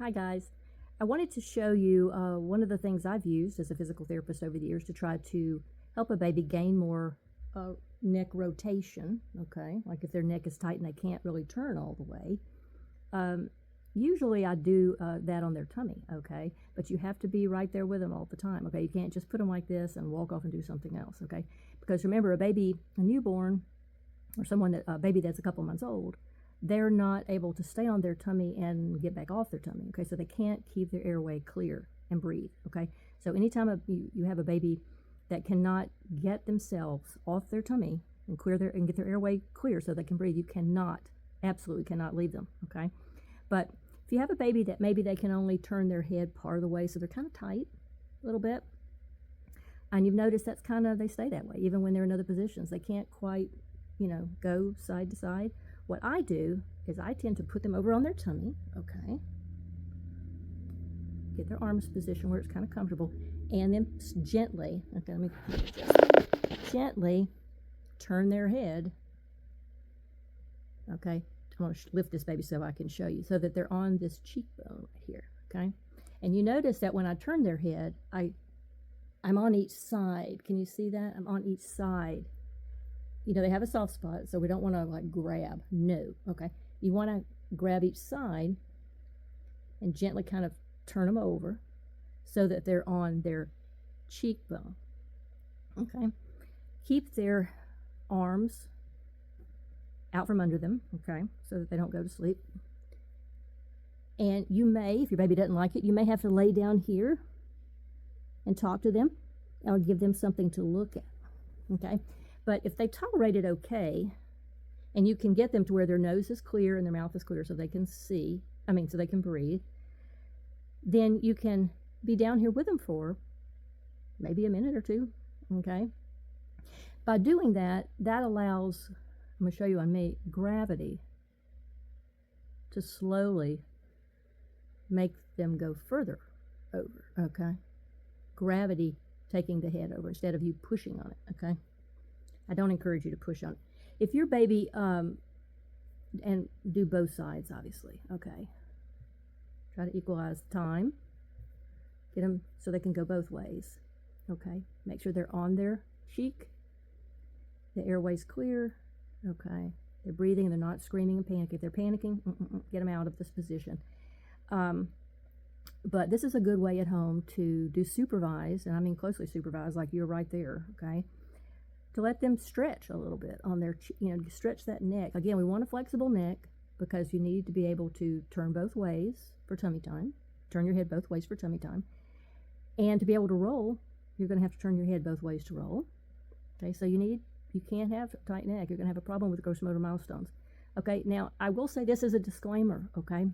Hi guys. I wanted to show you one of the things I've used as a physical therapist over the years to try to help a baby gain more neck rotation, okay? Like if their neck is tight and they can't really turn all the way. Usually I do that on their tummy, okay? But you have to be right there with them all the time, okay? You can't just put them like this and walk off and do something else, okay? Because remember, a newborn, or a baby that's a couple months old, they're not able to stay on their tummy and get back off their tummy, okay? So they can't keep their airway clear and breathe, okay? So anytime you have a baby that cannot get themselves off their tummy and get their airway clear so they can breathe, you absolutely cannot leave them, okay? But if you have a baby that maybe they can only turn their head part of the way, so they're kind of tight a little bit, and you've noticed they stay that way, even when they're in other positions. They can't quite, go side to side. What I do is I tend to put them over on their tummy, okay? Get their arms positioned where it's kind of comfortable, and then gently, gently turn their head, okay? I want to lift this baby so I can show you, so that they're on this cheekbone right here, okay? And you notice that when I turn their head, I'm on each side. Can you see that? I'm on each side. They have a soft spot, so we don't want to grab. No, okay? You want to grab each side and gently kind of turn them over so that they're on their cheekbone, okay? Keep their arms out from under them, okay, so that they don't go to sleep. And you may, if your baby doesn't like it, you may have to lay down here and talk to them or give them something to look at, okay? But if they tolerate it okay, and you can get them to where their nose is clear and their mouth is clear so they can so they can breathe, then you can be down here with them for maybe a minute or two, okay? By doing that, that allows, I'm going to show you on me, gravity to slowly make them go further over, okay? Gravity taking the head over instead of you pushing on it, okay? I don't encourage you to push on it. If your baby, and do both sides, obviously, okay? Try to equalize time. Get them so they can go both ways, okay? Make sure they're on their cheek. The airway's clear, okay? They're breathing and they're not screaming and panicking. If they're panicking, get them out of this position. But this is a good way at home to do supervised, and I mean closely supervised, like you're right there, okay? To let them stretch a little bit on their, stretch that neck. Again, we want a flexible neck because you need to be able to turn both ways for tummy time. Turn your head both ways for tummy time. And to be able to roll, you're going to have to turn your head both ways to roll. Okay, so you can't have a tight neck. You're going to have a problem with gross motor milestones. Okay, now I will say this as a disclaimer, okay?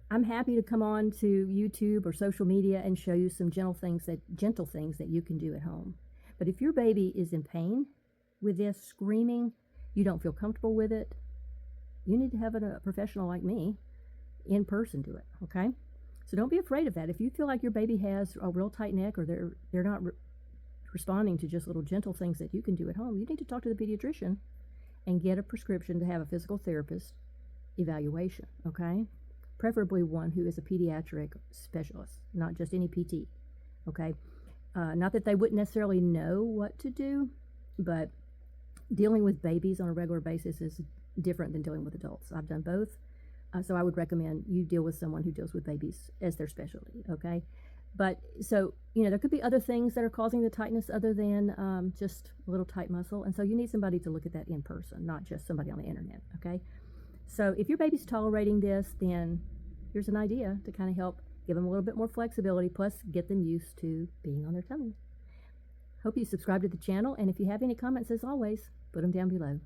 I'm happy to come on to YouTube or social media and show you some gentle things that you can do at home. But if your baby is in pain with this, screaming, you don't feel comfortable with it, you need to have a professional like me in person do it, okay? So don't be afraid of that. If you feel like your baby has a real tight neck or they're not responding to just little gentle things that you can do at home, you need to talk to the pediatrician and get a prescription to have a physical therapist evaluation, okay? Preferably one who is a pediatric specialist, not just any PT, okay? Not that they wouldn't necessarily know what to do, but dealing with babies on a regular basis is different than dealing with adults. I've done both, so I would recommend you deal with someone who deals with babies as their specialty, okay? But, so, there could be other things that are causing the tightness other than just a little tight muscle, and so you need somebody to look at that in person, not just somebody on the internet, okay? So if your baby's tolerating this, then here's an idea to kind of help give them a little bit more flexibility, plus get them used to being on their tummy. Hope you subscribe to the channel, and if you have any comments, as always, put them down below.